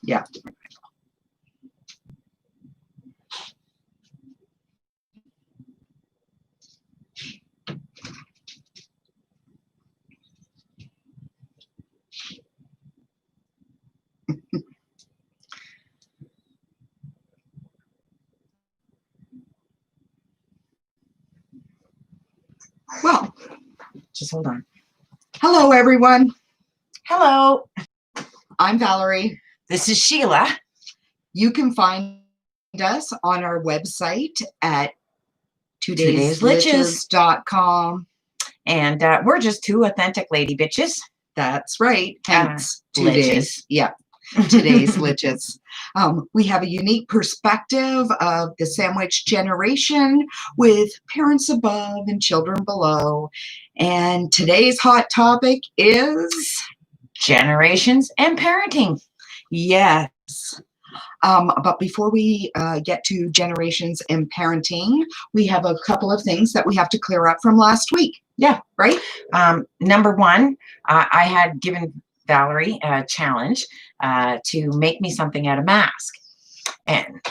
Yeah. Well, just hold on. Hello, everyone. Hello. I'm Valerie. This is Sheila. You can find us on our website at twodaysglitches.com. And we're just two authentic lady bitches. That's right. Hence, 2 glitches. days. Yeah. Today's glitches. We have a unique perspective of the sandwich generation with parents above and children below. And today's hot topic is generations and parenting. Yes. But before we get to generations and parenting, we have a couple of things that we have to clear up from last week. Yeah. Right? Number one, I had given Valerie a challenge to make me something out of mask. And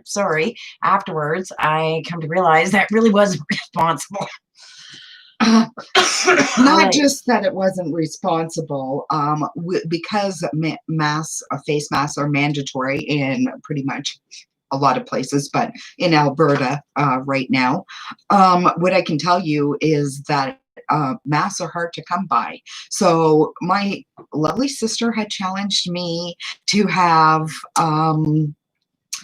sorry, afterwards, I come to realize that really wasn't responsible. Not just that it wasn't responsible, because face masks are mandatory in pretty much a lot of places, but in Alberta right now, what I can tell you is that masks are hard to come by. So my lovely sister had challenged me to have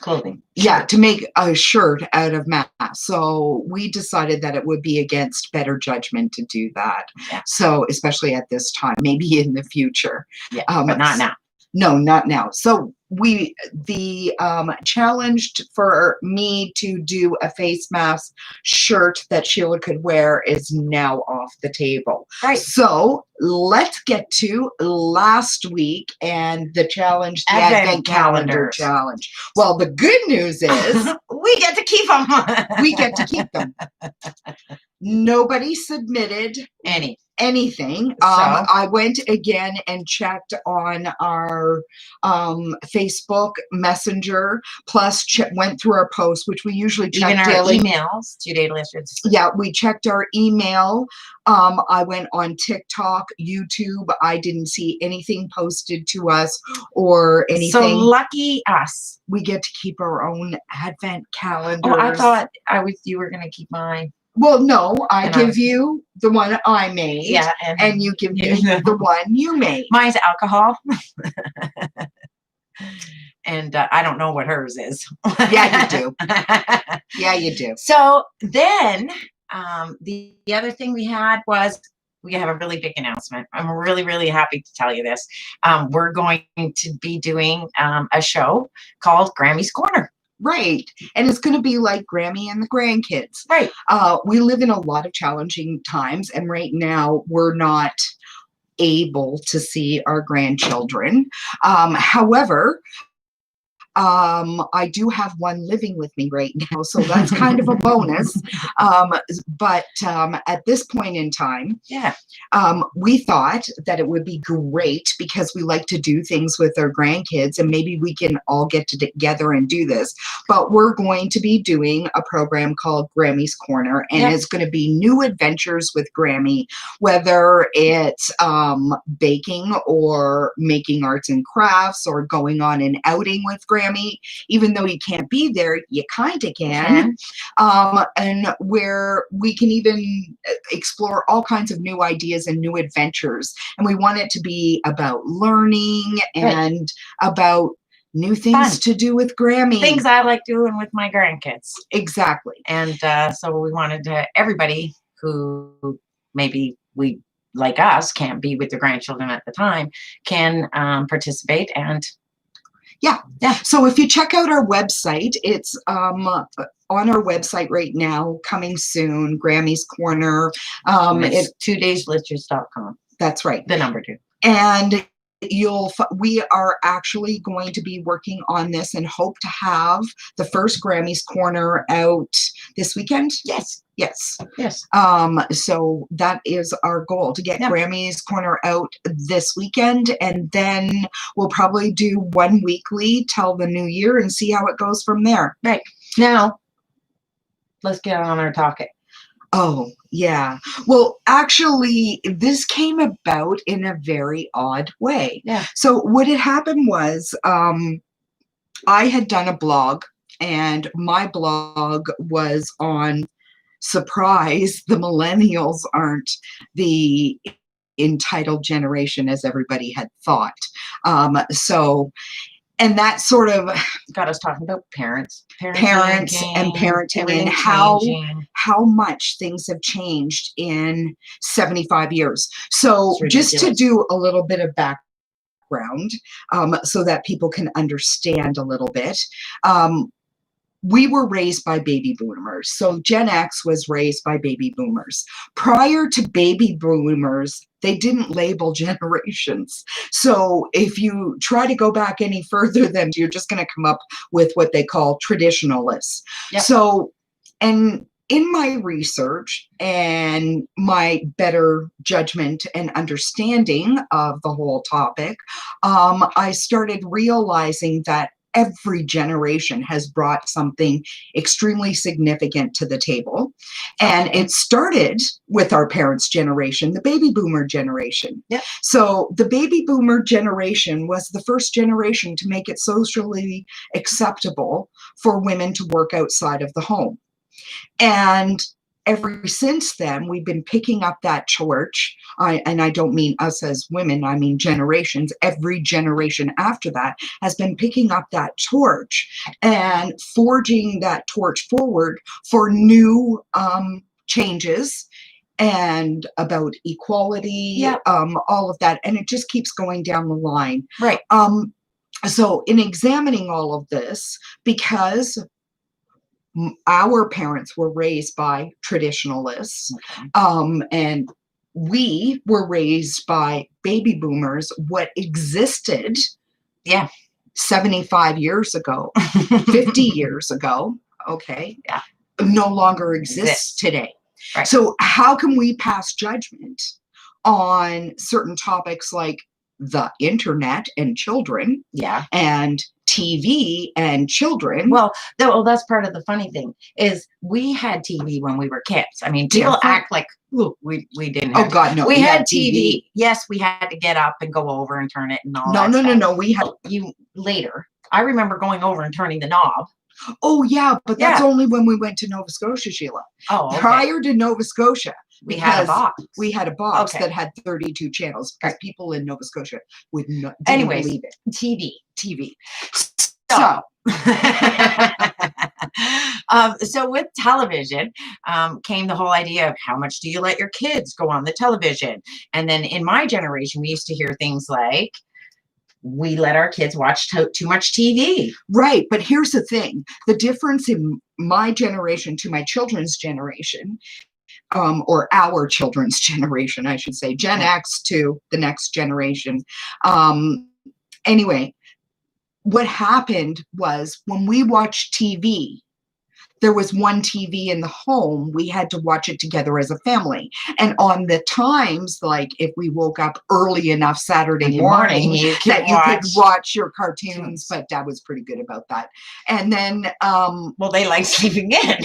clothing. Yeah, to make a shirt out of masks. So we decided that it would be against better judgment to do that. Yeah. So especially at this time, maybe in the future. Yeah, but not now. No, not now. So the challenge for me to do a face mask shirt that Sheila could wear is now off the table. Right. So let's get to last week and the challenge, the Advent Calendar Challenge. Well, the good news is we get to keep them. We get to keep them. Nobody submitted anything. I went again and checked on our Facebook Messenger, plus went through our posts, which we usually check even our daily. emails, 2 Day Glitches. Yeah, we checked our email. I went on TikTok, YouTube. I didn't see anything posted to us or anything. So lucky us. We get to keep our own Advent calendars. Oh, I thought you were going to keep mine. Well, no, I give you the one I made. Yeah, and you give me the one you made. Mine's alcohol. And I don't know what hers is. Yeah, you do. Yeah, you do. So then the other thing we had was we have a really big announcement. I'm really, really happy to tell you this. We're going to be doing a show called Grammy's Corner. Right. And it's going to be like Grammy and the grandkids. Right. We live in a lot of challenging times, and right now we're not able to see our grandchildren. However, I do have one living with me right now, so that's kind of a bonus. But at this point in time, yeah, we thought that it would be great because we like to do things with our grandkids, and maybe we can all get together and do this. But we're going to be doing a program called Grammy's Corner, and it's going to be new adventures with Grammy, whether it's baking or making arts and crafts or going on an outing with Grammy. Even though you can't be there, you kind of can. And where we can even explore all kinds of new ideas and new adventures. And we want it to be about learning and about new things to do with Grammy. Things I like doing with my grandkids. Exactly. And so we wanted everybody who maybe like us can't be with their grandchildren at the time can participate. And yeah. So if you check out our website, it's on our website right now, coming soon, Grammy's Corner. It's twodaysglitches.com. That's right. The number 2. And we are actually going to be working on this and hope to have the first Grammys Corner out this weekend. Yes. Yes. Yes. So that is our goal, to get Grammys Corner out this weekend, and then we'll probably do one weekly till the new year and see how it goes from there. Right. Now, let's get on our topic. Oh, yeah. Well, actually, this came about in a very odd way. Yeah. So what had happened was, I had done a blog, and my blog was on, surprise, the millennials aren't the entitled generation as everybody had thought. And that sort of got us talking about parents and parenting, and how much things have changed in 75 years. So just to do a little bit of background, so that people can understand a little bit. We were raised by baby boomers. So Gen X was raised by baby boomers. Prior to baby boomers, they didn't label generations. So if you try to go back any further, then you're just going to come up with what they call traditionalists. Yep. So, and in my research and my better judgment and understanding of the whole topic, I started realizing that every generation has brought something extremely significant to the table. And it started with our parents' generation, the baby boomer generation. Yep. So the baby boomer generation was the first generation to make it socially acceptable for women to work outside of the home. And ever since then, we've been picking up that torch. And I don't mean us as women, I mean generations. Every generation after that has been picking up that torch and forging that torch forward for new changes and about equality, all of that. And it just keeps going down the line. Right. So in examining all of this, because our parents were raised by traditionalists, and we were raised by baby boomers. What existed 75 years ago, 50 years ago, no longer exists today. Right. So how can we pass judgment on certain topics like the internet and children and TV and children? Well, that's part of the funny thing is we had TV when we were kids. I mean, people act like we didn't have. Oh God, no. We had TV. Yes, we had to get up and go over and turn it and all that. No. We had you later. I remember going over and turning the knob. Oh yeah, but that's only when we went to Nova Scotia, Sheila. Oh, okay. Prior to Nova Scotia, we had a box. We had a box that had 32 channels because people in Nova Scotia would not believe it. TV. So, so with television came the whole idea of how much do you let your kids go on the television? And then in my generation, we used to hear things like, we let our kids watch too much TV. Right. But here's the thing. The difference in my generation to my children's generation, or our children's generation, I should say, Gen X to the next generation. Anyway, what happened was when we watched TV, there was one TV in the home. We had to watch it together as a family. And on the times, like if we woke up early enough Saturday morning that you could watch your cartoons, but Dad was pretty good about that. And then, well, they like sleeping in.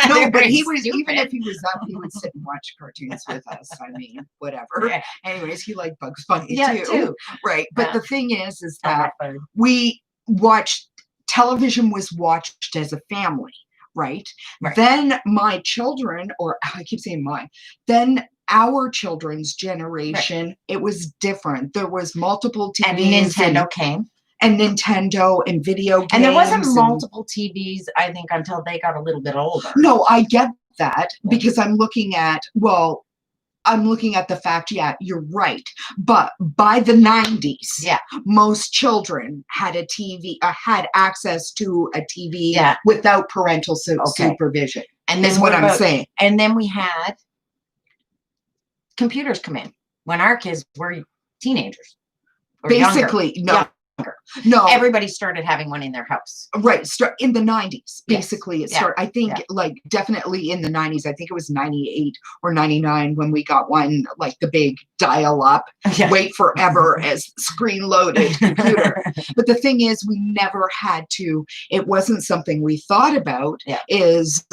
No, but he was, even if he was up, he would sit and watch cartoons with us. I mean, whatever. Yeah. Anyways, he liked Bugs Bunny too. Right. But the thing is that we watched, television was watched as a family. Right. Then my children, or I keep saying mine, then our children's generation, it was different. There was multiple TVs. And Nintendo came. And Nintendo and video games. And there wasn't multiple TVs, I think, until they got a little bit older. No, I get that because I'm looking at, the fact, you're right. But by the 90s, most children had a TV, had access to a TV without parental supervision. And that's what I'm saying. And then we had computers come in when our kids were teenagers. or younger. Basically, no. Younger. No, Everybody started having one in their house. right. Start in the 90s. Yes. Basically, it Yeah. started. I think, Yeah. like, definitely in the 90s. I think it was 98 or 99 when we got one, like the big dial-up, Yeah. wait forever as screen-loaded computer. But the thing is, we never had to. It wasn't something we thought about. Yeah. Is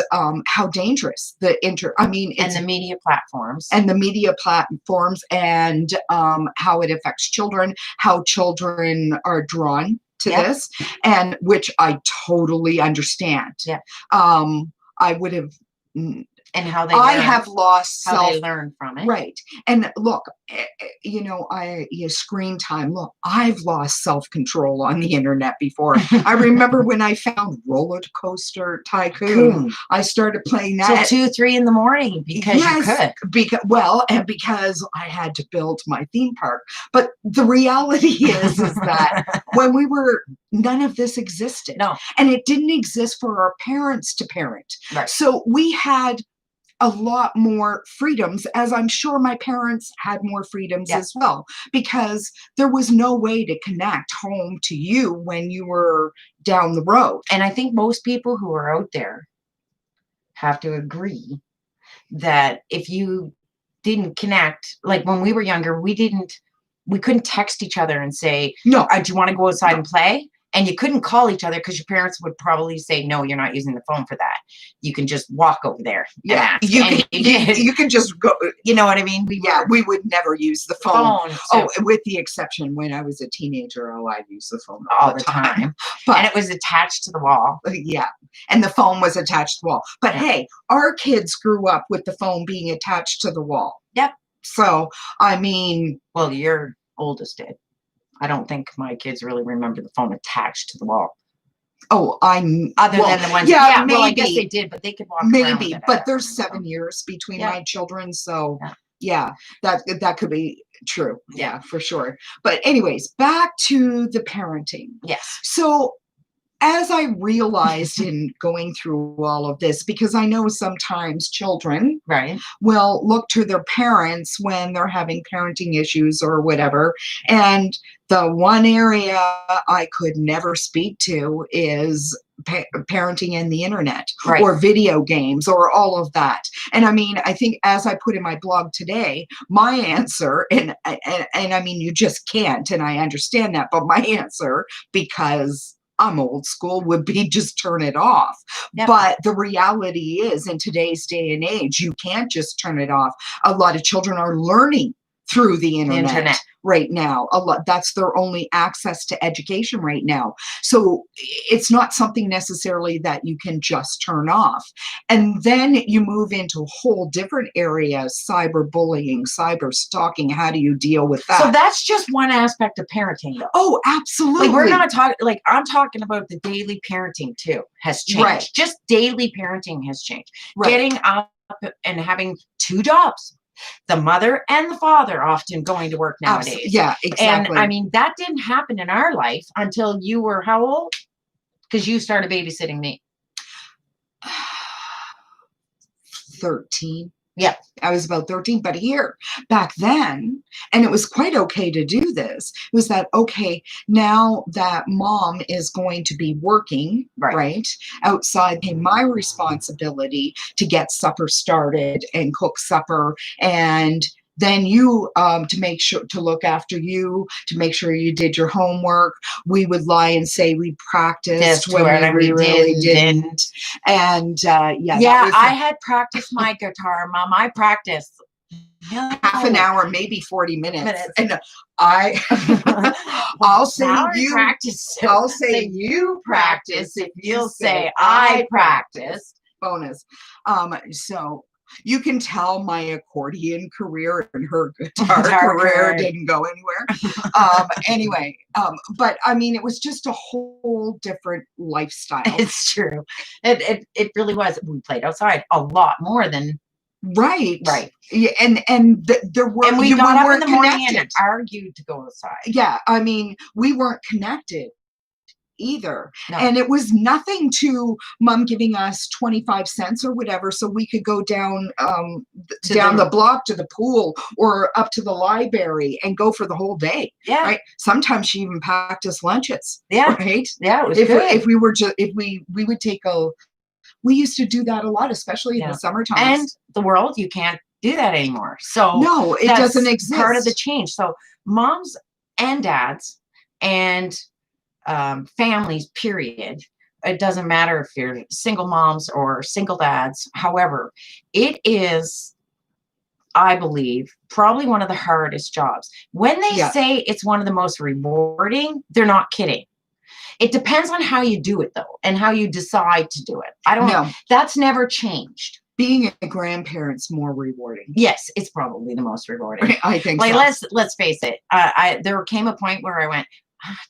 how dangerous the I mean, it's, And the media platforms. and the media platforms, and how it affects children, how children are drawn to Yeah. this, and which I totally understand. Yeah. I would have, and how they I learn, have lost how self. they learn from it. Right. And look, you know, screen time. Look, I've lost self-control on the internet before. I remember when I found Roller Coaster Tycoon, I started playing that till 2, 3 in the morning because you could. And because I had to build my theme park. But the reality is that when we were, none of this existed. No. And it didn't exist for our parents to parent. Right. So we had a lot more freedoms, as I'm sure my parents had more freedoms as well, because there was no way to connect home to you when you were down the road. And I think most people who are out there have to agree that if you didn't connect, like when we were younger, we couldn't text each other and say, no, do you want to go outside and play? And you couldn't call each other because your parents would probably say, no, you're not using the phone for that. You can just walk over there. Yeah, and you can just go. You know what I mean? We would never use the phone. So with the exception when I was a teenager. I'd use the phone all the time. But, and it was attached to the wall. Yeah, and the phone was attached to the wall. But hey, our kids grew up with the phone being attached to the wall. Yep. So, I mean. Well, your oldest did. I don't think my kids really remember the phone attached to the wall. Oh, other than the ones. Yeah, maybe. Well, I guess they did, but they could walk around. Maybe, but there's 7 years between my children, so that could be true. Yeah, for sure. But anyways, back to the parenting. Yes. So as I realized in going through all of this, because I know sometimes children will look to their parents when they're having parenting issues or whatever. And the one area I could never speak to is parenting and the internet or video games or all of that. And I mean, I think as I put in my blog today, my answer, and I mean, you just can't, and I understand that, but my answer, because I'm old school, would be just turn it off. Yep. But the reality is, in today's day and age, you can't just turn it off. A lot of children are learning through the internet. Right now. That's their only access to education right now. So it's not something necessarily that you can just turn off. And then you move into whole different areas, cyberbullying, cyber stalking. How do you deal with that? So that's just one aspect of parenting, though. Oh, absolutely. Like, we're not talking, like, I'm talking about the daily parenting too has changed. Right. Just daily parenting has changed. Right. Getting up and having 2 jobs. The mother and the father often going to work nowadays. Yeah, exactly. And I mean, that didn't happen in our life until you were how old? Because you started babysitting me. 13. Yeah. I was about 13, but here, back then, and it was quite okay to do this, it was that, okay, now that mom is going to be working, right, outside, my responsibility to get supper started and cook supper, and then you, to make sure, to look after you, to make sure you did your homework. We would lie and say we practiced when we really didn't. And I had practiced my guitar, Mom. I practiced half an hour, maybe 40 minutes. And I'll say you practice. I'll say you practice if you'll say I practiced. Bonus. So you can tell my accordion career and her guitar career didn't go anywhere. Anyway, but I mean, it was just a whole different lifestyle. It's true. It really was. We played outside a lot more than. Right. Yeah, and there were, and we got up in the morning and argued to go outside. Yeah, I mean, we weren't connected either. No. And it was nothing to mom giving us 25 cents or whatever so we could go down the block to the pool or up to the library and go for the whole day. Yeah. Right. Sometimes she even packed us lunches. Yeah. Right. Yeah. It was If good. if we were just we would take we used to do that a lot, especially in the summertime. And the world, you can't do that anymore. So no, it doesn't exist. Part of the change. So moms and dads and families, period. It doesn't matter if you're single moms or single dads. However, it is, I believe, probably one of the hardest jobs. When they say it's one of the most rewarding, they're not kidding. It depends on how you do it, though, and how you decide to do it. I don't know. That's never changed. Being a grandparent's more rewarding. Yes, it's probably the most rewarding. I think like so. let's face it. There came a point where I went,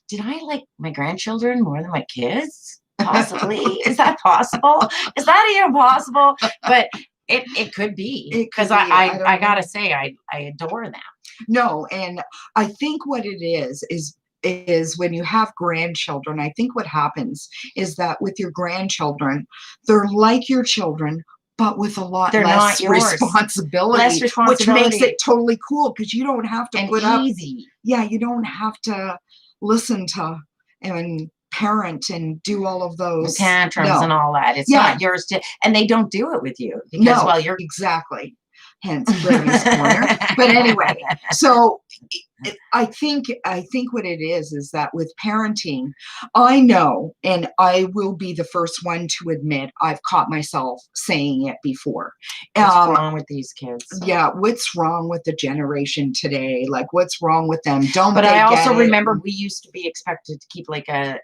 did I like my grandchildren more than my kids? Possibly. Is that possible? Is that even possible? But it could be, because I gotta say I adore them. No, and I think what it is when you have grandchildren, I think what happens is that with your grandchildren, they're like your children, but with a lot less responsibility, which makes it totally cool because you don't have to put up. Yeah, you don't have to listen to and parent and do all of those tantrums and all that. It's not yours to, and they don't do it with you because well, you're exactly. Hence Grammy's corner. But anyway, so I think what it is that with parenting, I know, and I will be the first one to admit, I've caught myself saying it before. What's wrong with these kids? Yeah, what's wrong with the generation today? Like, what's wrong with them? But I also remember we used to be expected to keep like a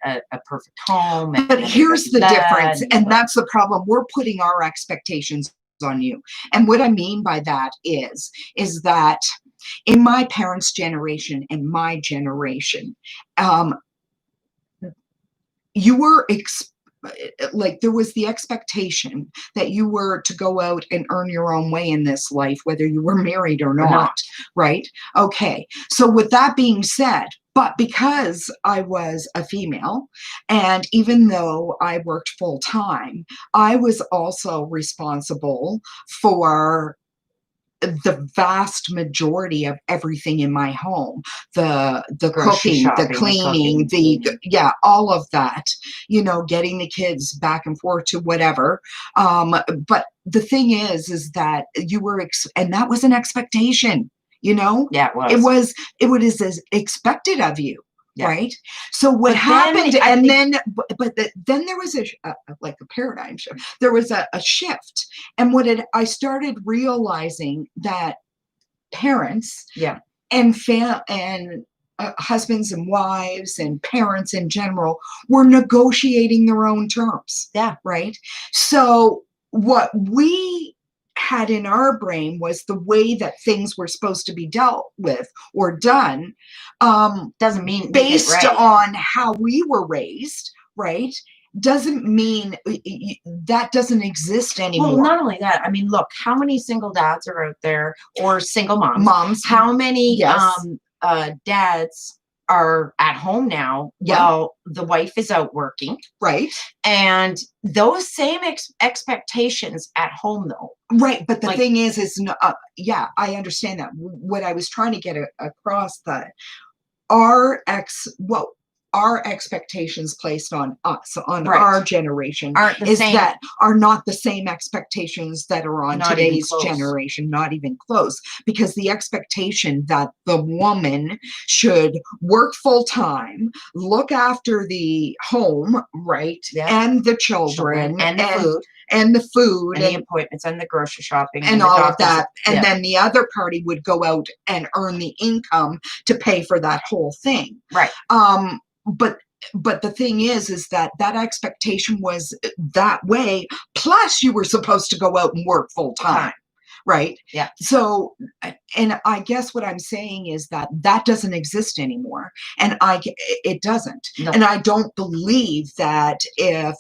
perfect home. But here's the difference, and that's the problem. We're putting our expectations on you. And what I mean by that is that in my parents' generation and my generation, you were like there was the expectation that you were to go out and earn your own way in this life, whether you were married or not. Right? Okay. So with that being said, but because I was a female, and even though I worked full time, I was also responsible for the vast majority of everything in my home, the cooking, the cleaning, all of that, getting the kids back and forth to whatever. But the thing is that you were, and that was an expectation. Yeah, it was as expected of you. Yeah. Right. So what happened, then there was like a paradigm shift. There was a shift, and I started realizing that parents, and husbands and wives and parents in general were negotiating their own terms. Yeah. Right. So what we had in our brain was the way that things were supposed to be dealt with or done, doesn't mean based on how we were raised, right? Doesn't mean that doesn't exist anymore. Well, not only that, I mean, look, how many single dads are out there, or single moms? How many dads are at home now? Well, the wife is out working, right? And those same expectations at home, though, right? But the thing is I understand that. What I was trying to get across, that our expectations placed on us, on our generation, are not the same expectations that are on today's generation, not even close, because the expectation that the woman should work full time, look after the home, right, and the children, and the food, and the appointments, and the grocery shopping, and all of that, and then the other party would go out and earn the income to pay for that whole thing, right? But the thing is that expectation was that way. Plus, you were supposed to go out and work full time, right? Yeah. So, and I guess what I'm saying is that doesn't exist anymore, and it doesn't. No. And I don't believe that if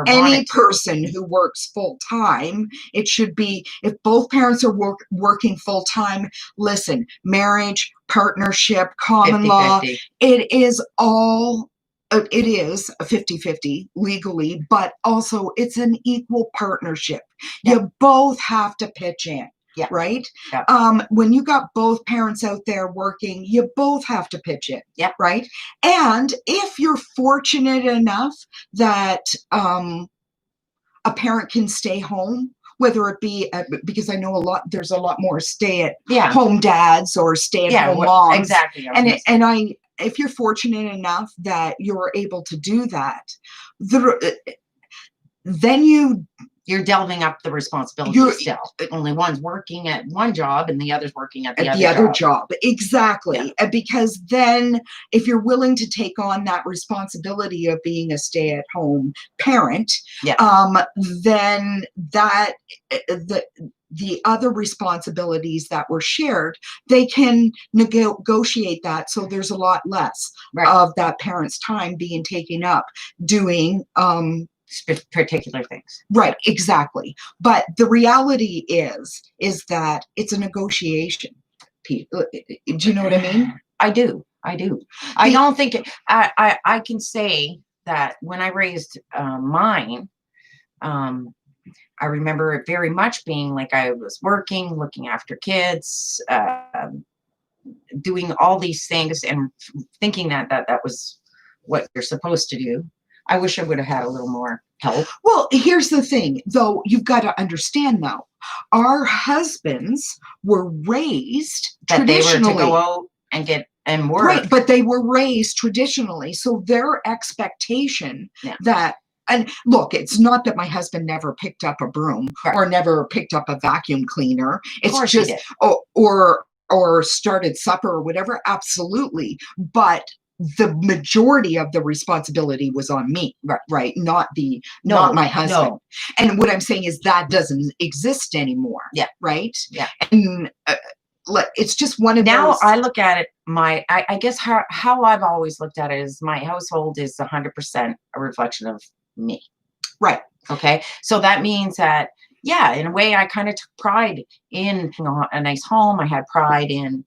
any person who works full time, it should be, if both parents are working full time. Listen, marriage, partnership, common 50-50. law, it is all It is a 50-50 legally, but also it's an equal partnership. Yeah. You both have to pitch in. Yeah. Right? Yeah. When you got both parents out there working, you both have to pitch in. Yeah. Right? And if you're fortunate enough that a parent can stay home, whether it be because I know there's a lot more stay-at-home dads or stay-at-home moms. Exactly. If you're fortunate enough that you're able to do that, then you're delving up the responsibility still. Only one's working at one job and the other's working at the other job. Exactly. Yeah. Because then if you're willing to take on that responsibility of being a stay-at-home parent, then the other responsibilities that were shared, they can negotiate that so there's a lot less of that parent's time being taken up doing particular things. Right, exactly. But the reality is that it's a negotiation. Do you know what I mean? I do. I don't think I can say that when I raised mine, I remember it very much being like I was working, looking after kids, doing all these things and thinking that was what you're supposed to do. I wish I would have had a little more help. Well, here's the thing, though, you've got to understand, though, our husbands were raised that traditionally. They were to go out and work. Right, but they were raised traditionally. So their expectation that, and look, it's not that my husband never picked up a broom or never picked up a vacuum cleaner. It's just, or started supper or whatever. Absolutely. But the majority of the responsibility was on me, right? Not my husband. No. And what I'm saying is that doesn't exist anymore. Yeah. Right. Yeah. And it's just one of now those. I look at it. I guess how I've always looked at it is my household is 100% a reflection of me. Right. Okay. So that means that, yeah, in a way, I kind of took pride in a nice home. I had pride in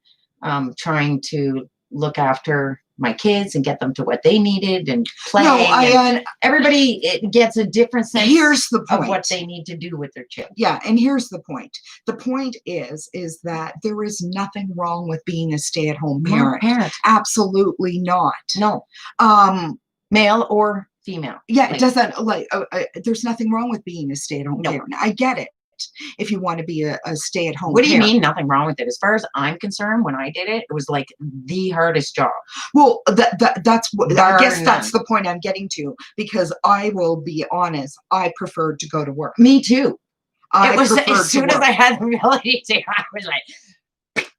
trying to look after my kids and get them to what they needed and playing. No, everybody gets a different sense of what they need to do with their children. Yeah, and here's the point. The point is that there is nothing wrong with being a stay-at-home parent. Absolutely not. No. Male or female. Yeah, it doesn't there's nothing wrong with being a stay-at-home parent. I get it. If you want to be a stay-at-home What do you mean nothing wrong with it? As far as I'm concerned, when I did it, it was like the hardest job. Well, that's what I guess that's the point I'm getting to, because I will be honest, I preferred to go to work. Me too. It was as soon as I had the ability to, I was like,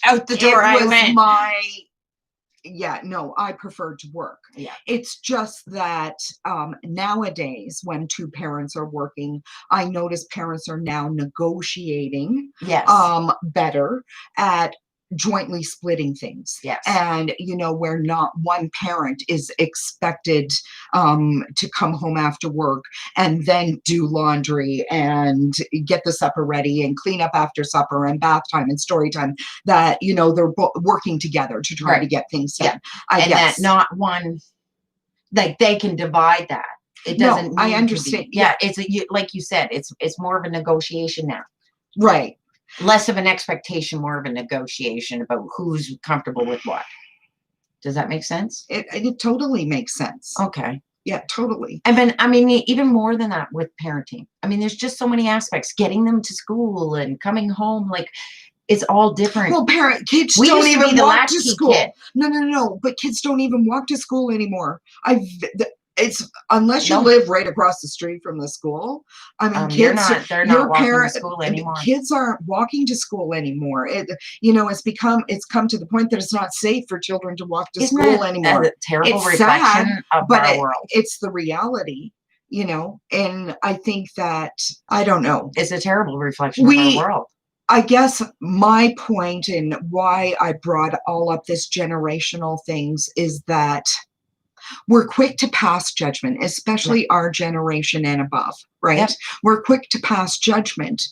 out the door I went. I prefer to work. Yeah. It's just that nowadays when two parents are working, I notice parents are now negotiating better at jointly splitting things. Yes. And, where not one parent is expected to come home after work and then do laundry and get the supper ready and clean up after supper and bath time and story time, that, they're working together to try to get things done. Yeah. That not one, like they can divide that. It doesn't. I understand. Yeah. It's like you said, it's more of a negotiation now. Right. Less of an expectation, more of a negotiation about who's comfortable with what. Does that make sense? It totally makes sense. Okay. Yeah, totally. I mean, even more than that with parenting. I mean, there's just so many aspects. Getting them to school and coming home, like it's all different. Well, kids don't even walk to school. No. But kids don't even walk to school anymore. It's unless you live right across the street from the school. I mean, they're not walking to school anymore. Kids aren't walking to school anymore. It's come to the point that it's not safe for children to walk to school anymore. A terrible reflection of our world. It's the reality, and I think that, I don't know. It's a terrible reflection of our world. I guess my point and why I brought all up this generational things is that we're quick to pass judgment, especially our generation and above, right? Yep. We're quick to pass judgment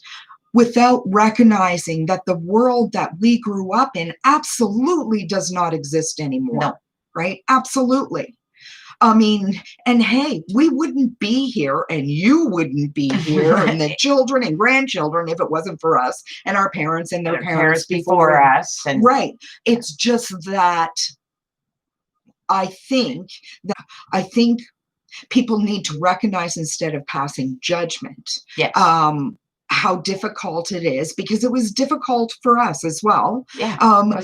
without recognizing that the world that we grew up in absolutely does not exist anymore, right? Absolutely. I mean, and hey, we wouldn't be here and you wouldn't be here and the children and grandchildren if it wasn't for us and our parents and their parents before us. And right. It's just that I think people need to recognize instead of passing judgment, yes. How difficult it is, because it was difficult for us as well. Yeah,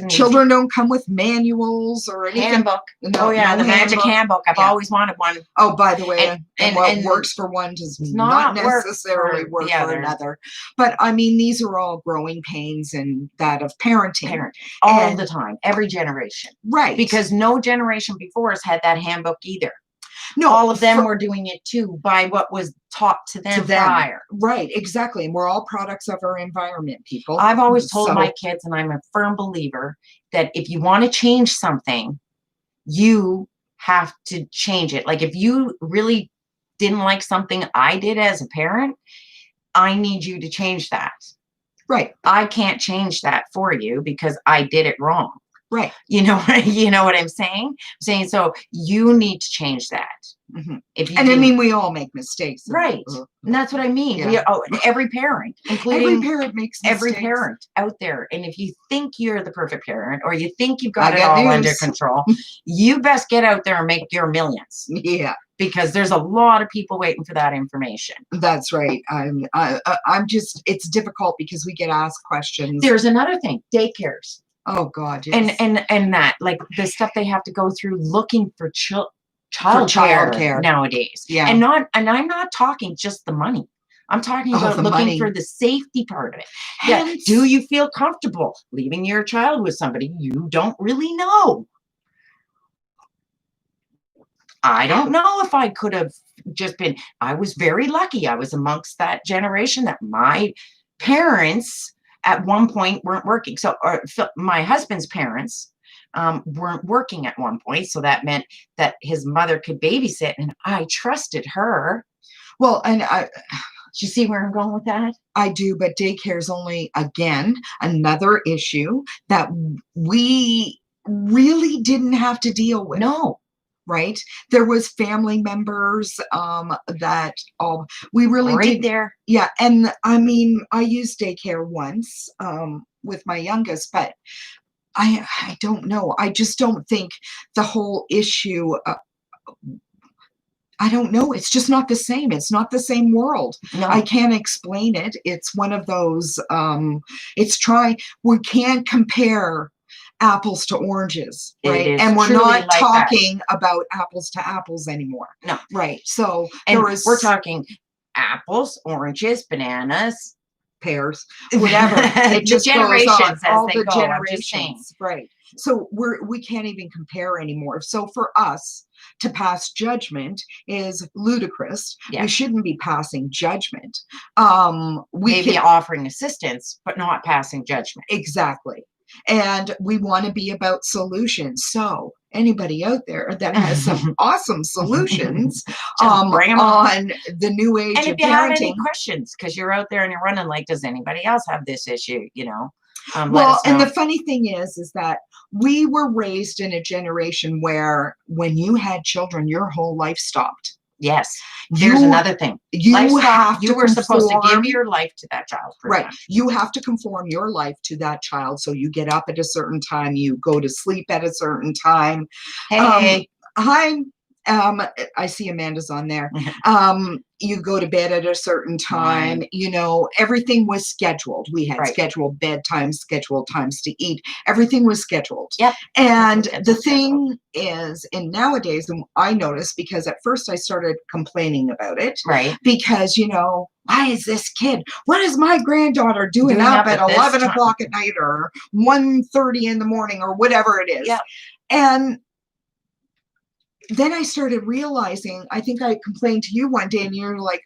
children don't come with manuals or anything. Handbook. No, oh yeah, no the magic handbook. I've always wanted one. Oh, by the way, and what works for one does not necessarily work for another. But I mean, these are all growing pains and that of parenting. All the time, every generation. Right. Because no generation before us had that handbook either. No, all of them were doing it too by what was taught to them prior. Right, exactly. And we're all products of our environment, people. I've always told my kids, and I'm a firm believer, that if you want to change something, you have to change it. Like if you really didn't like something I did as a parent, I need you to change that. Right. I can't change that for you because I did it wrong. Right. You know what I'm saying? I'm saying, so you need to change that. Mm-hmm. And I mean, we all make mistakes. Right. And that's what I mean. Yeah. Every parent, including every parent makes mistakes. Every parent out there. And if you think you're the perfect parent or you think you've got it all under control, you best get out there and make your millions. Yeah. Because there's a lot of people waiting for that information. That's right. I'm just, it's difficult because we get asked questions. There's another thing, daycares. Oh God, yes. And that, like the stuff they have to go through looking for child care nowadays. Yeah. And I'm not talking just the money. I'm talking about looking for the safety part of it. Yeah. Do you feel comfortable leaving your child with somebody you don't really know? I don't know if I could have just been, I was very lucky. I was amongst that generation that my parents at one point weren't working. So my husband's parents weren't working at one point. So that meant that his mother could babysit and I trusted her. Well, and do you see where I'm going with that? I do, but daycare is only, again, another issue that we really didn't have to deal with. No. Right? There was family members that we really did there. Yeah. And I mean, I used daycare once with my youngest, but I don't know. I just don't think the whole issue, I don't know. It's just not the same. It's not the same world. No. I can't explain it. It's one of those, we can't compare apples to oranges, right? And we're not talking about apples to apples anymore. No. Right. So we're talking apples, oranges, bananas, pears, whatever. It just generations goes on. All the generations. Right. So we can't even compare anymore. So for us to pass judgment is ludicrous. Yeah. We shouldn't be passing judgment. We may be offering assistance, but not passing judgment. Exactly. And we want to be about solutions. So anybody out there that has some awesome solutions on the new age of parenting. And if you have any questions, because you're out there and you're running, like, does anybody else have this issue? Well, and the funny thing is that we were raised in a generation where when you had children, your whole life stopped. Yes. There's another thing. You were supposed to give your life to that child. Right. You have to conform your life to that child. So you get up at a certain time, you go to sleep at a certain time. Hey. Hi. I see Amanda's on there. You go to bed at a certain time, everything was scheduled. We had scheduled bedtime, scheduled times to eat. Everything was scheduled. Yep. And the thing is, and nowadays, I noticed because at first I started complaining about it. Right. Because, why is this kid, what is my granddaughter doing up at 11 o'clock at night or 1:30 in the morning or whatever it is? Yep. And then I started realizing, I think I complained to you one day and you're like,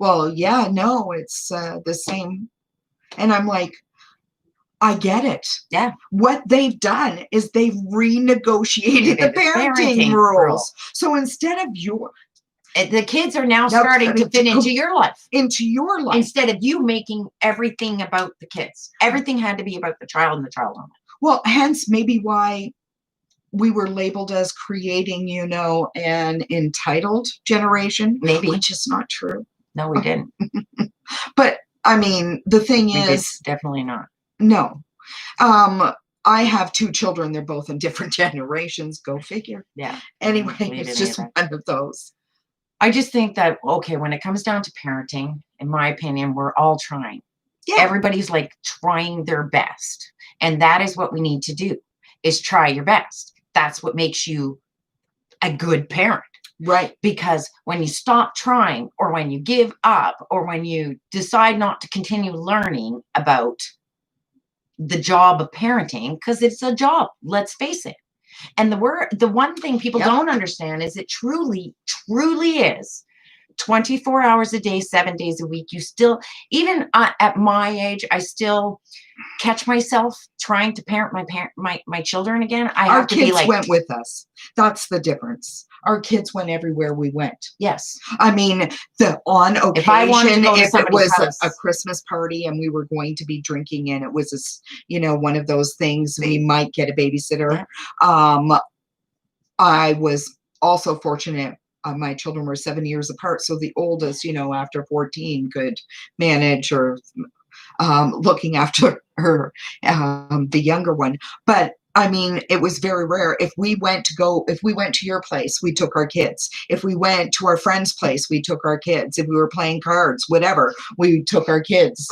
well, yeah, no, it's the same. And I'm like, I get it. Yeah. What they've done is they've renegotiated the parenting rules. So instead of the kids are now starting to fit into your life. Into your life. Instead of you making everything about the kids. Everything had to be about the child and the child only. Well, hence maybe why we were labeled as creating, an entitled generation, Maybe. which is not true. No, we didn't. But I mean, the thing is, definitely not. No. I have 2 children. They're both in different generations. Go figure. Yeah. Anyway, it's just one of those. I just think that, okay, when it comes down to parenting, in my opinion, we're all trying. Yeah. Everybody's like trying their best. And that is what we need to do, is try your best. That's what makes you a good parent. Right. Because when you stop trying, or when you give up, or when you decide not to continue learning about the job of parenting, because it's a job, let's face it. And the one thing people don't understand is it truly is 24 hours a day, 7 days a week. You still, even at my age, I still catch myself trying to parent my children again. Our kids went with us. That's the difference. Our kids went everywhere we went. Yes. I mean, on occasion, if I wanted to go to if it was house, a Christmas party and we were going to be drinking and it was, one of those things, we might get a babysitter. Yeah. I was also fortunate. My children were 7 years apart. So the oldest, after 14 could manage, or looking after her, the younger one. But I mean, it was very rare. If we went to your place, we took our kids. If we went to our friend's place, we took our kids. If we were playing cards, whatever, we took our kids.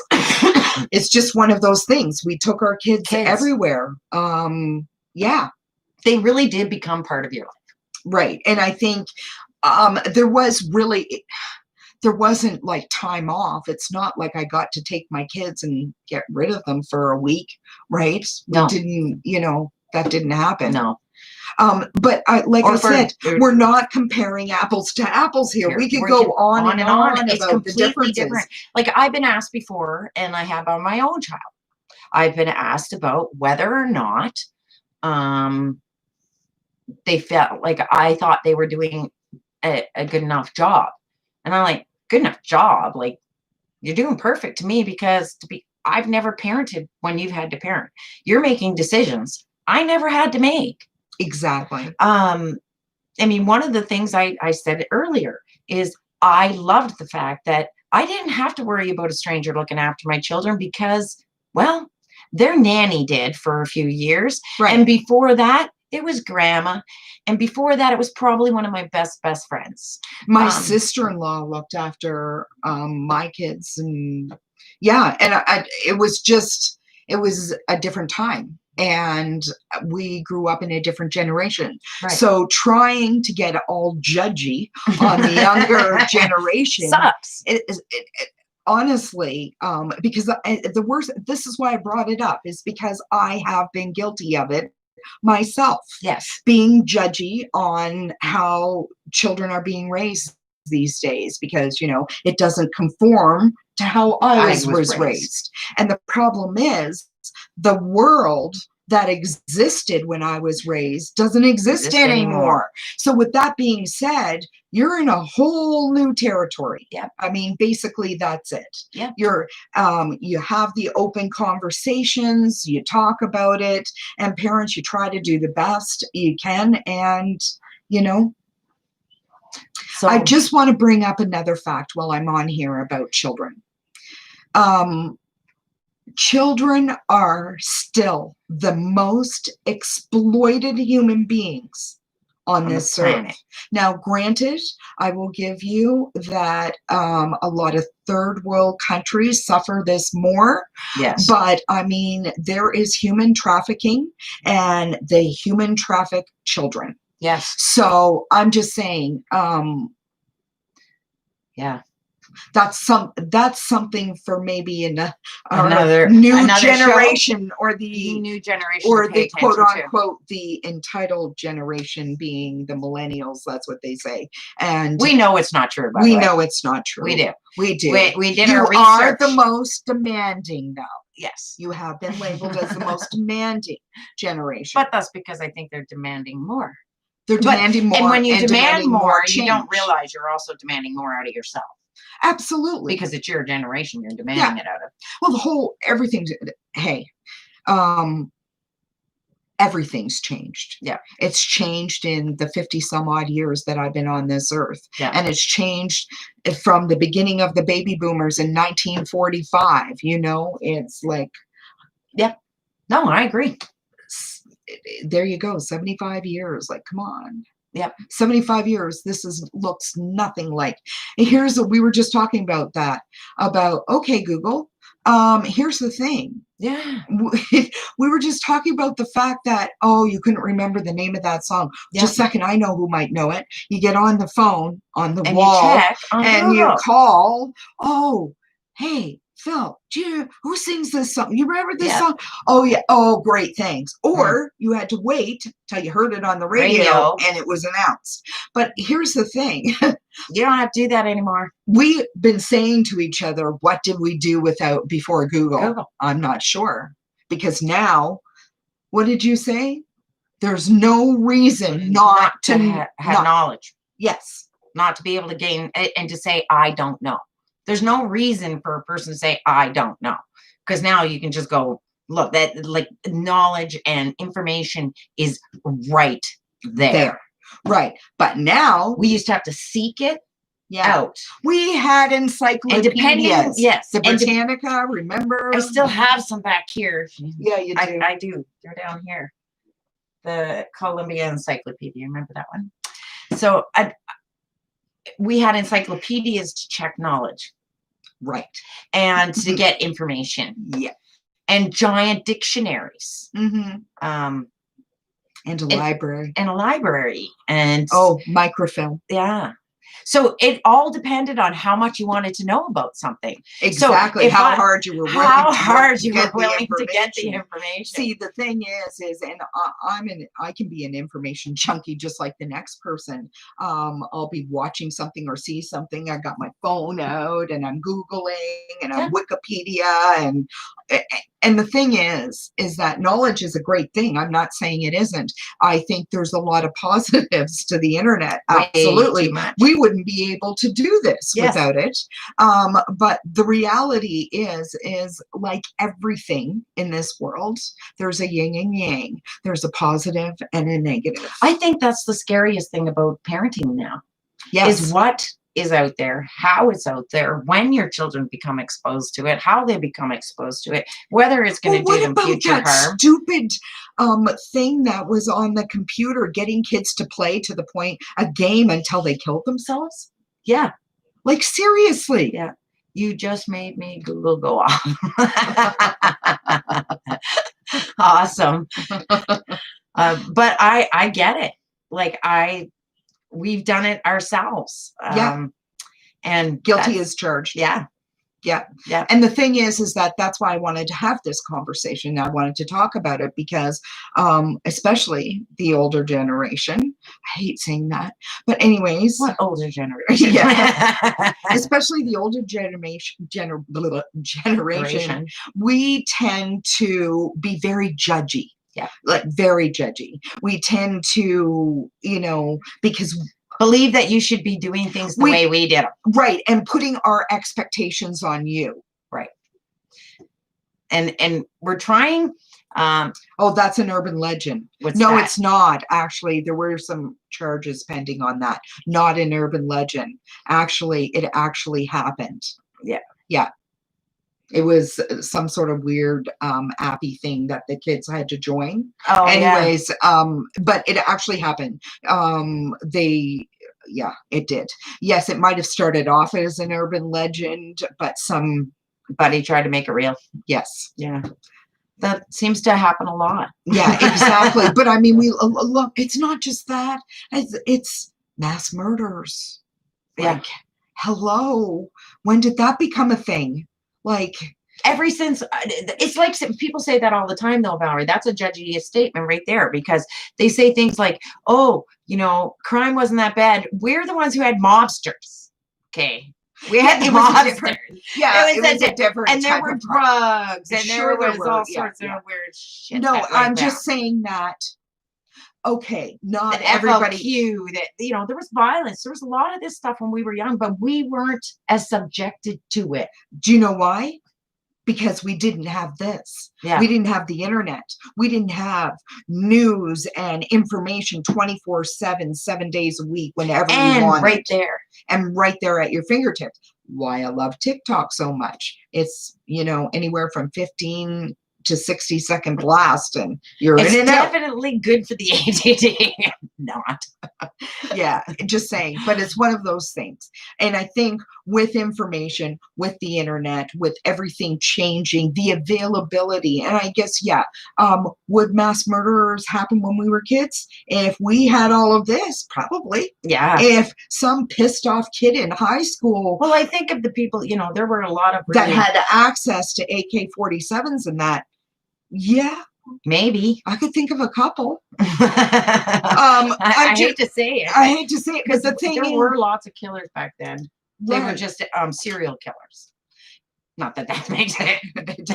It's just one of those things. We took our kids everywhere. Yeah. They really did become part of your life. Right. And I think there wasn't like time off. It's not like I got to take my kids and get rid of them for a week, right? No. We didn't, that didn't happen. No. But I said, we're not comparing apples to apples here. We could go on and on it's about the differences. Different. Like, I've been asked before, and I have on my own child, I've been asked about whether or not they felt like I thought they were doing a good enough job. And I'm like, good enough job? Like, you're doing perfect to me, because I've never parented when you've had to parent. You're making decisions I never had to make. Exactly. I mean, one of the things I said earlier is I loved the fact that I didn't have to worry about a stranger looking after my children, because, well, their nanny did for a few years. Right. And before that, it was grandma. And before that, it was probably one of my best friends. My sister-in-law looked after my kids, and it was a different time, and we grew up in a different generation. Right. So trying to get all judgy on the younger generation sucks. Honestly, because the worst, this is why I brought it up, is because I have been guilty of it myself. Yes. Being judgy on how children are being raised these days, because, it doesn't conform to how I was raised. And the problem is, the world that existed when I was raised doesn't exist anymore. So with that being said, you're in a whole new territory. Yeah. I mean, basically that's it. Yeah. You have the open conversations, you talk about it, and parents, you try to do the best you can. And, so I just want to bring up another fact while I'm on here about children. Children are still the most exploited human beings on this planet. Now, granted, I will give you that a lot of third world countries suffer this more. Yes. But I mean, there is human trafficking, and they human traffic children. Yes. So I'm just saying, yeah. That's something for maybe another new generation show, or the new generation, or the quote unquote the entitled generation, being the millennials. That's what they say, and we know it's not true. We know it's not true. We do. We do. We did you our research. are the most demanding, though. Yes, you have been labeled as the most demanding generation. But that's because I think they're demanding more. They're demanding more, and when you demand more, change. You don't realize you're also demanding more out of yourself. Absolutely. Because it's your generation you're demanding it out of. Well, everything. Hey, everything's changed. Yeah. It's changed in the 50 some odd years that I've been on this earth. Yeah. And it's changed from the beginning of the baby boomers in 1945. You know, it's like, yeah, no, I agree. There you go. 75 years. Like, come on. Yep. 75 years. This looks nothing like. Here's what we were just talking about okay, Google. Here's the thing. Yeah. We were just talking about the fact that, oh, you couldn't remember the name of that song. Yeah. Just a second, I know who might know it. You get on the phone, on the and wall, you check on and Google. you call, oh, hey, Phil, who sings this song? You remember this song? Oh, yeah. Oh, great, thanks. Or you had to wait till you heard it on the radio and it was announced. But here's the thing. You don't have to do that anymore. We've been saying to each other, what did we do before Google? I'm not sure. Because now, what did you say? There's no reason not to have knowledge. Yes. Not to be able to gain and to say, I don't know. There's no reason for a person to say, I don't know. Because now you can just go, look, that like knowledge and information is right there. Right. But now we used to have to seek it out. We had encyclopedias. Yes. The Britannica, remember? I still have some back here. Yeah, you do. I do. They're down here. The Columbia Encyclopedia. Remember that one? So we had encyclopedias to check knowledge. Right. And to get information. Yeah. And giant dictionaries. Mm-hmm. And a library. And a library. And microfilm. Yeah. So it all depended on how much you wanted to know about something. Exactly. So how hard you were willing to get the information. See, the thing is, and I can be an information junkie just like the next person. I'll be watching something or see something. I got my phone out and I'm Googling and I'm Wikipedia and the thing is that knowledge is a great thing. I'm not saying it isn't. I think there's a lot of positives to the internet. Absolutely. We wouldn't be able to do this without it. But the reality is like everything in this world, there's a yin and yang. There's a positive and a negative. I think that's the scariest thing about parenting now. Yes. Is what is out there, how it's out there, when your children become exposed to it, how they become exposed to it, whether it's going to do them future harm. What about that stupid thing that was on the computer, getting kids to play to the point a game until they killed themselves? Yeah. Like, seriously. Yeah. You just made me Google go off. Awesome. But I get it. Like we've done it ourselves. And guilty as charged. Yeah. Yeah. Yeah. And the thing is that's why I wanted to have this conversation. I wanted to talk about it because especially the older generation, I hate saying that, but anyways. What older generation? Yeah. Especially the older generation, we tend to be very judgy. Yeah. Like very judgy. We tend to, because believe that you should be doing things the way we did them. Right. And putting our expectations on you. Right. And we're trying. That's an urban legend. It's not. Actually, there were some charges pending on that. Not an urban legend. Actually, it actually happened. Yeah. Yeah. It was some sort of weird appy thing that the kids had to join. Oh, anyways, but it actually happened. It did. Yes, it might have started off as an urban legend, but somebody tried to make it real. Yes. Yeah. That seems to happen a lot. Yeah, exactly. But I mean, we look, it's not just that. It's mass murders. Yeah. Like, hello. When did that become a thing? Like, ever since, it's like people say that all the time though, Valerie. That's a judgy statement right there, because they say things like, oh, crime wasn't that bad. We're the ones who had mobsters. Okay. We had mobsters. It was a different and there were drugs and there was all sorts of weird shit. No, I'm just saying that. Okay, not everybody. There was violence. There was a lot of this stuff when we were young, but we weren't as subjected to it. Do you know why? because we didn't have this. Yeah. We didn't have the internet. We didn't have news and information 24/7, 7 days a week, whenever you want right it. there. And right there at your fingertips. Why I love TikTok so much. It's, anywhere from 15 to 60-second blast, and you're It's in and out. definitely good for the ADD. Not. Yeah, just saying. But it's one of those things. And I think with information, with the internet, with everything changing, the availability, and I guess, would mass murderers happen when we were kids? If we had all of this, probably. Yeah. If some pissed off kid in high school. Well, I think of the people, there were a lot of that had access to AK-47s and that. Yeah. Maybe. I could think of a couple. I hate to say it. I hate to say it, because the thing there were lots of killers back then. They were just serial killers. Not that makes it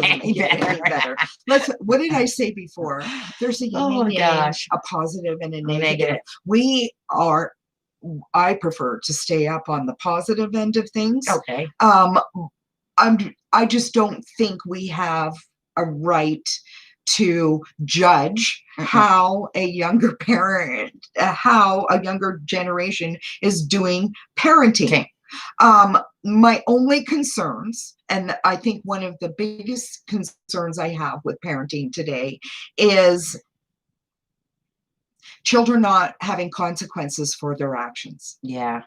any better. What did I say before? There's a yin and yang, a positive and a negative. I prefer to stay up on the positive end of things. Okay. I just don't think we have a right to judge how a younger generation is doing parenting. Okay. My only concerns, and I think one of the biggest concerns I have with parenting today, is children not having consequences for their actions. Yeah.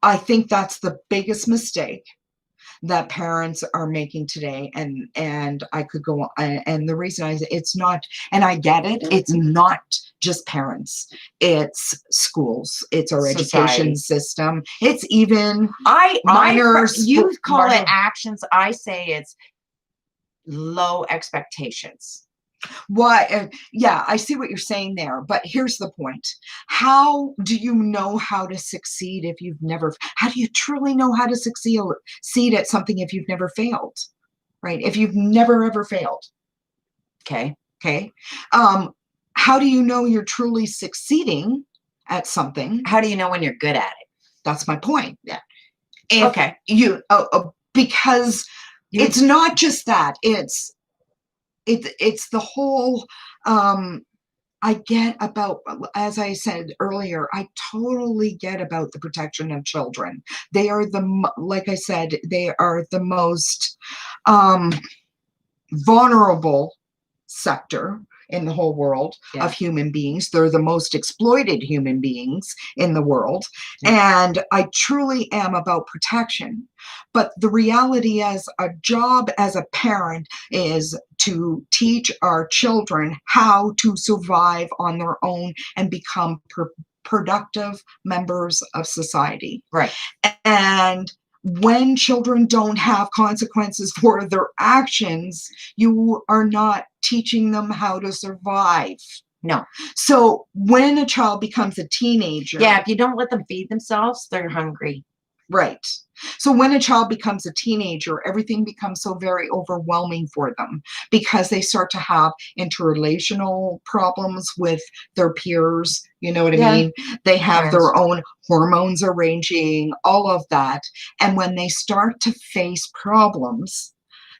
I think that's the biggest mistake that parents are making today, and I could go on, and the reason it's not, and I get it, it's not just parents, it's schools, it's our education system, it's even minors. You call it actions, I say it's low expectations. Why? Yeah, I see what you're saying there, but here's the point. How do you know how to succeed if you've never, how do you truly know how to succeed at something if you've never failed, right? If you've never, ever failed. Okay. How do you know you're truly succeeding at something? How do you know when you're good at it? That's my point. Yeah. Okay. Because it's not just that, it's the whole, I get about, as I said earlier, I totally get about the protection of children. They are like I said, they are the most vulnerable sector in the whole world of human beings. They're the most exploited human beings in the world. And I truly am about protection. But the reality as a job as a parent is to teach our children how to survive on their own and become productive members of society. Right. And when children don't have consequences for their actions, you are not teaching them how to survive. No. So when a child becomes a teenager. Yeah, if you don't let them feed themselves, they're hungry. Right. So when a child becomes a teenager, everything becomes so very overwhelming for them because they start to have interrelational problems with their peers. You know what I mean? They have their own hormones are ranging, all of that. And when they start to face problems,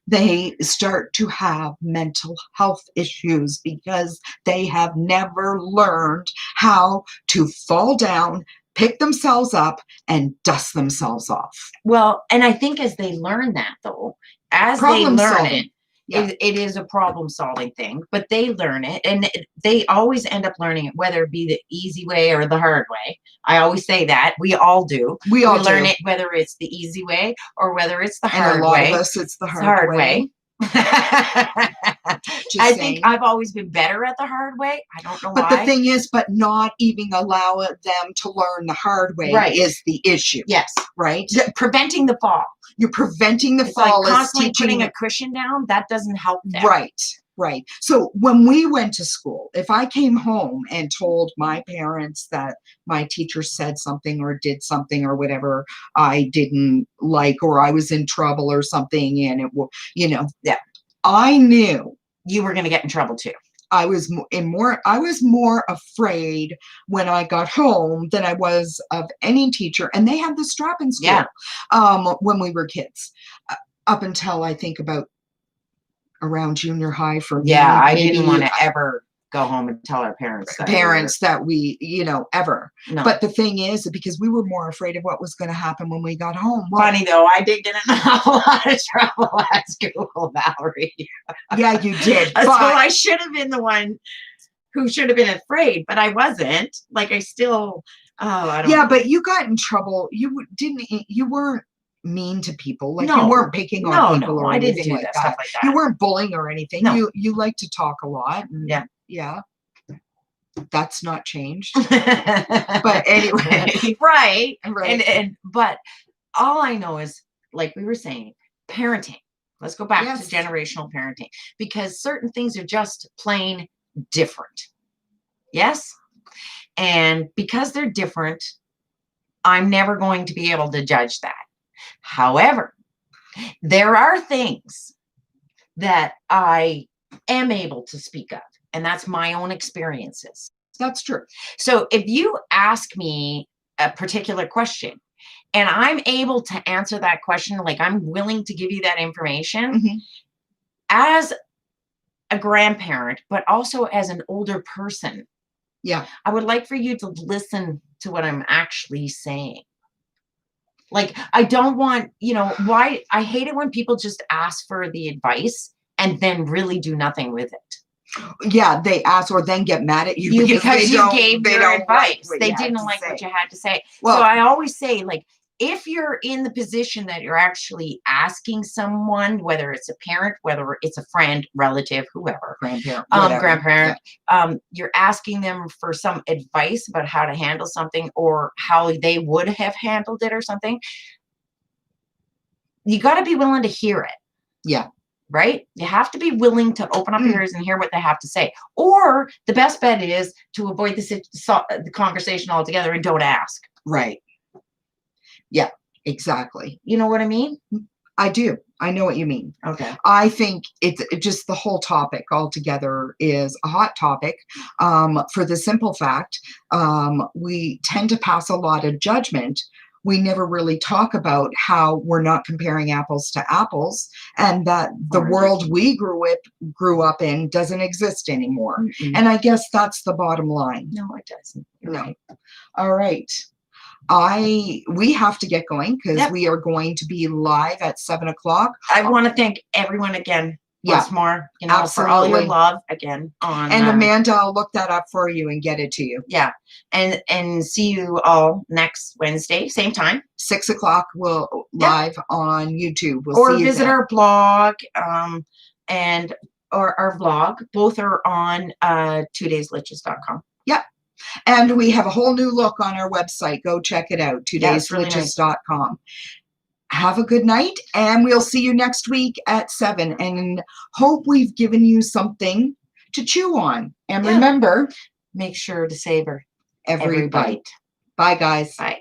they start to have mental health issues because they have never learned how to fall down, pick themselves up, and dust themselves off. Well, and I think as they learn that, though, as they learn it, it is a problem-solving thing, but they learn it, and they always end up learning it, whether it be the easy way or the hard way. I always say that. We all do. We all learn it, whether it's the easy way or whether it's the hard way. And a lot of us, it's the hard way. I think I've always been better at the hard way. I don't know why. But the thing is, but not even allow them to learn the hard way is the issue. Yes. Right? Preventing the fall. You're preventing the fall. Like constantly putting a cushion down, that doesn't help them. Right. Right. So when we went to school, if I came home and told my parents that my teacher said something or did something or whatever I didn't like, or I was in trouble or something, and I knew you were going to get in trouble too. I was more afraid when I got home than I was of any teacher, and they had the strap in school when we were kids, up until I think about around junior high for Yeah, me, I maybe didn't want to ever go home and tell our parents that. parents that we, ever. No. But the thing is, because we were more afraid of what was going to happen when we got home. Well, Funny though, I did get in a lot of trouble at school, Valerie. yeah, you did. So But I should have been the one who should have been afraid, but I wasn't. Like I still, I don't know. but you got in trouble. You weren't mean to people. Like you No. weren't picking on No, people no, or I didn't anything do like that, stuff that. like that. You weren't bullying or anything. No. You like to talk a lot. And Yeah. Yeah. That's not changed. But anyway. Right. Right. And but all I know is, like we were saying, parenting. Let's go back Yes. to generational parenting, because certain things are just plain different. Yes? And because they're different, I'm never going to be able to judge that. However, there are things that I am able to speak of, and that's my own experiences. That's true. So if you ask me a particular question and I'm able to answer that question, like I'm willing to give you that information Mhm. as a grandparent, but also as an older person, Yeah. I would like for you to listen to what I'm actually saying. Like, I don't want, why I hate it when people just ask for the advice and then really do nothing with it. Yeah, they ask or then get mad at you Because you gave they your don't like advice. what They you had didn't to like say. what you had to say. Well- So I always say, like, if you're in the position that you're actually asking someone, whether it's a parent, whether it's a friend, relative, whoever, Grandparent. whatever. grandparent, you're asking them for some advice about how to handle something or how they would have handled it or something, you got to be willing to hear it. Yeah. Right? You have to be willing to open up your ears and hear what they have to say. Or the best bet is to avoid the conversation altogether and don't ask. Right. Yeah, exactly. You know what I mean? I do. I know what you mean. Okay. I think it's just the whole topic altogether is a hot topic, for the simple fact we tend to pass a lot of judgment. We never really talk about how we're not comparing apples to apples, and that the world we grew up in doesn't exist anymore. Mm-mm. And I guess that's the bottom line. No, it doesn't. You're No. right. All right. We have to get going because Yep. we are going to be live at 7:00. I want to thank everyone again once more, for all your absolutely. love again on And Amanda, I'll look that up for you and get it to you. yeah. And see you all next Wednesday, same time. 6:00 we'll live on YouTube. We'll Or see you visit then. our blog and or our vlog. Both are on 2daysliches.com. Yep. And we have a whole new look on our website. Go check it out, Yeah, it's really nice. 2daysliches.com. Have a good night, and we'll see you next week at 7. And hope we've given you something to chew on. And Yeah. remember, Make sure to savor every every bite. bite. Bye, guys. Bye.